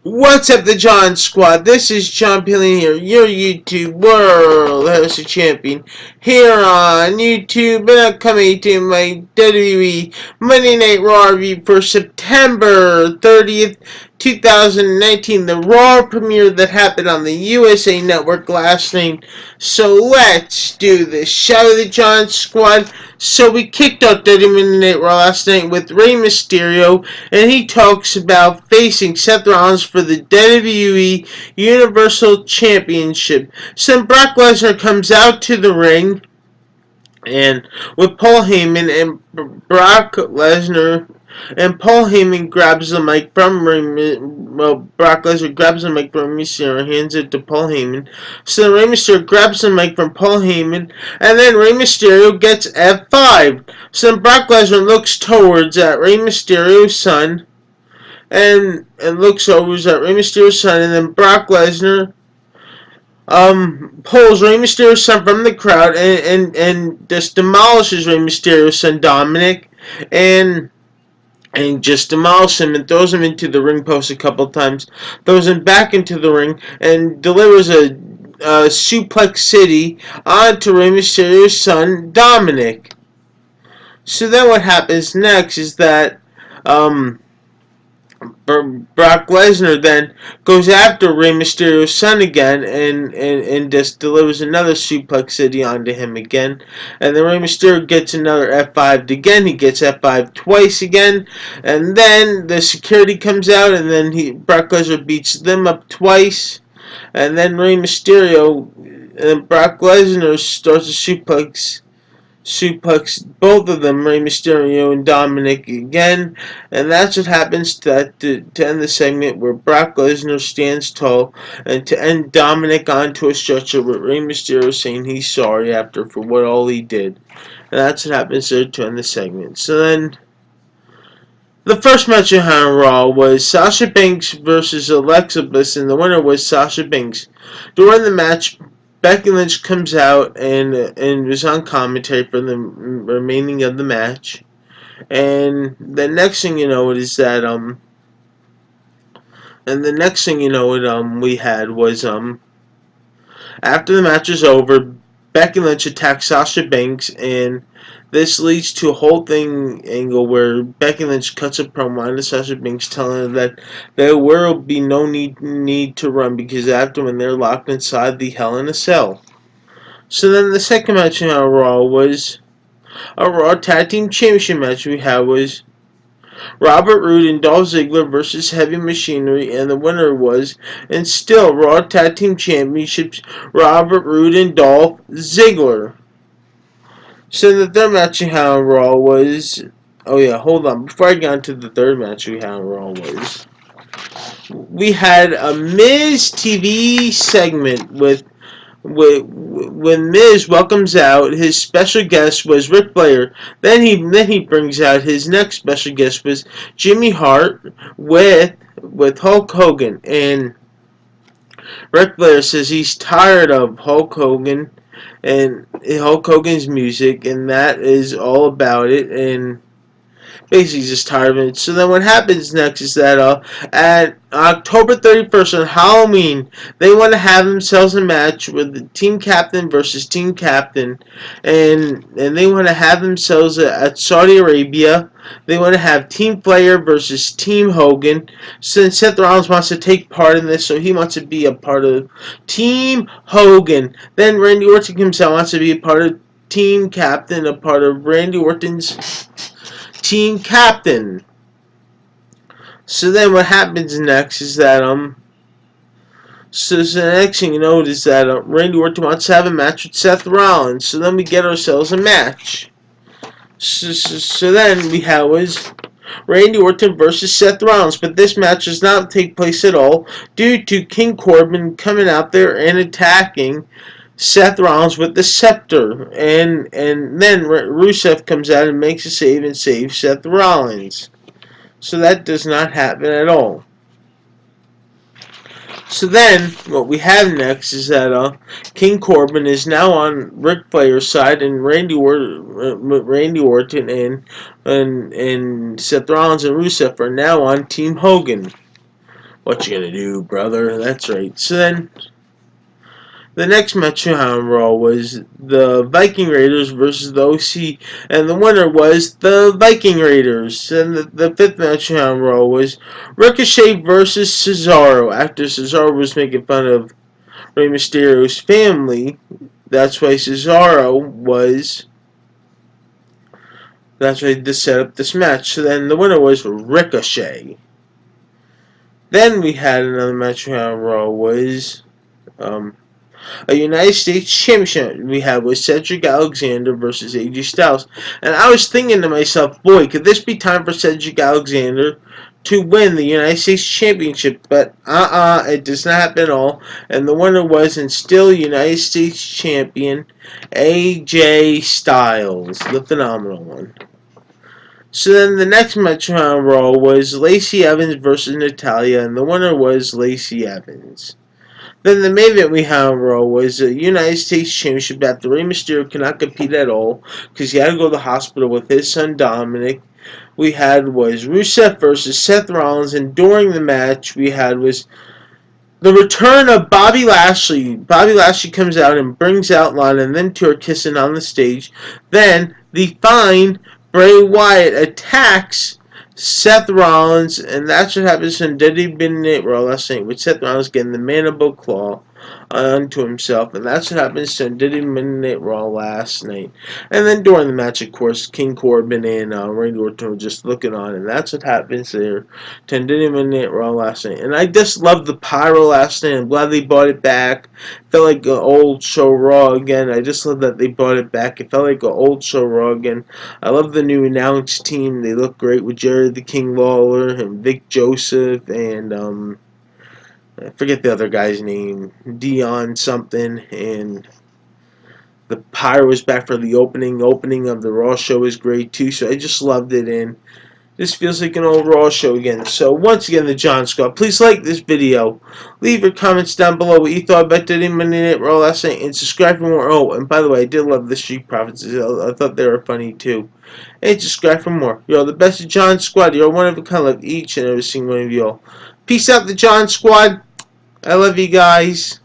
What's up, the John Squad? This is John Pilling here, your YouTube World Heavyweight Champion, here on YouTube, and I'm coming to my WWE Monday Night Raw review for September 30th, 2019, the Raw premiere that happened on the USA Network last night. So let's do this. Shout out the John Squad. So we kicked off WWE Monday Night Raw last night with Rey Mysterio, and he talks about facing Seth Rollins for the WWE Universal Championship. So then Brock Lesnar comes out to the ring, and with Paul Heyman, and Brock Lesnar and Paul Heyman grabs the mic from Brock Lesnar grabs the mic from Rey Mysterio, hands it to Paul Heyman. So Rey Mysterio grabs the mic from Paul Heyman, and then Rey Mysterio gets F5. So then Brock Lesnar looks towards at Rey Mysterio's son, and looks over at Rey Mysterio's son, and then Brock Lesnar pulls Rey Mysterio's son from the crowd, and just demolishes Rey Mysterio's son Dominic, and just demolishes him and throws him into the ring post a couple times, throws him back into the ring, and delivers a suplex city onto Rey Mysterio's son Dominic. So then what happens next is that Brock Lesnar then goes after Rey Mysterio's son again, and just delivers another suplex city onto him again. And then Rey Mysterio gets another F5 again. He gets F5 twice again. And then the security comes out, and then Brock Lesnar beats them up twice. And then Rey Mysterio and Brock Lesnar starts a suplex both of them, Rey Mysterio and Dominic again, and that's what happens to end the segment, where Brock Lesnar stands tall, and to end Dominic onto a stretcher with Rey Mysterio saying he's sorry for what all he did. And that's what happens there to end the segment. So then, the first match on Raw was Sasha Banks versus Alexa Bliss, and the winner was Sasha Banks. During the match, Becky Lynch comes out and was on commentary for the remaining of the match. And the next thing you know is that we had was after the match is over, Becky Lynch attacks Sasha Banks, and this leads to a whole angle where Becky Lynch cuts a promo on to Sasha Banks, telling her that there will be no need to run, because after when they're locked inside the Hell in a Cell. So then the second match on Raw was a Raw Tag Team Championship match. We had was Robert Roode and Dolph Ziggler versus Heavy Machinery, and the winner was, and still, Raw Tag Team Championships, Robert Roode and Dolph Ziggler. So the third match we had on Raw was, oh yeah, hold on, before I get on to the third match we had on Raw was, we had a Miz TV segment when Miz welcomes out his special guest was Ric Flair. Then he brings out his next special guest was Jimmy Hart with Hulk Hogan, and Ric Flair says he's tired of Hulk Hogan and Hulk Hogan's music, and that is all about it, and basically just tired of it. So then what happens next is that at October 31st on Halloween, they want to have themselves a match with the team captain versus team captain, and they want to have themselves at Saudi Arabia. They want to have Team Flair versus Team Hogan. Since Seth Rollins wants to take part in this, so he wants to be a part of Team Hogan. Then Randy Orton himself wants to be a part of Team Captain, a part of Randy Orton's team captain. So then what happens next is that so the next thing you know is that Randy Orton wants to have a match with Seth Rollins. So then we get ourselves a match. So then we have was Randy Orton versus Seth Rollins, but this match does not take place at all due to King Corbin coming out there and attacking Seth Rollins with the scepter, and then Rusev comes out and makes a save and saves Seth Rollins. So that does not happen at all. So then, what we have next is that King Corbin is now on Ric Flair's side, and Randy Orton and Seth Rollins and Rusev are now on Team Hogan. What you gonna do, brother? That's right. So then, the next match on Raw was the Viking Raiders versus the OC, and the winner was the Viking Raiders. And the fifth match on Raw was Ricochet versus Cesaro. After Cesaro was making fun of Rey Mysterio's family, that's why Cesaro was. That's why they set up this match. So then the winner was Ricochet. Then we had another match on Raw was um, a United States Championship we had was Cedric Alexander versus AJ Styles. And I was thinking to myself, boy, could this be time for Cedric Alexander to win the United States Championship? But it does not happen at all. And the winner was and still United States Champion AJ Styles, the phenomenal one. So then the next match on Raw was Lacey Evans versus Natalya, and the winner was Lacey Evans. Then the main event we had on Raw was the United States Championship after Rey Mysterio could not compete at all because he had to go to the hospital with his son Dominic. We had was Rusev versus Seth Rollins, and during the match we had was the return of Bobby Lashley. Bobby Lashley comes out and brings out Lana and then two are kissing on the stage. Then the fine Bray Wyatt attacks Seth Rollins, and that's what happens in WWE Midnight Raw last night with Seth Rollins getting the mandible claw onto himself, and that's what happens in WWE Midnight Raw last night. And then during the match, of course, King Corbin and Randy Orton were just looking on, and that's what happens there to WWE Midnight Raw last night. And I just loved the pyro last night. I'm glad they brought it back. Felt like an old show Raw again. I just love that they brought it back. It felt like an old show Raw again. I love the new announce team. They look great with Jerry the King Lawler and Vic Joseph and I forget the other guy's name, Dion something, and the Pyro was back for the opening. Opening of the Raw show is great too, so I just loved it, and this feels like an old Raw show again. So once again, the John Scott. Please like this video, leave your comments down below what you thought about the Monday Night Raw last night, and subscribe for more. Oh, and by the way, I did love the Street Profits. I thought they were funny too. And subscribe for more. You're the best of John Squad. You're one of a kind. Love each and every single one of you all. Peace out, the John Squad. I love you guys.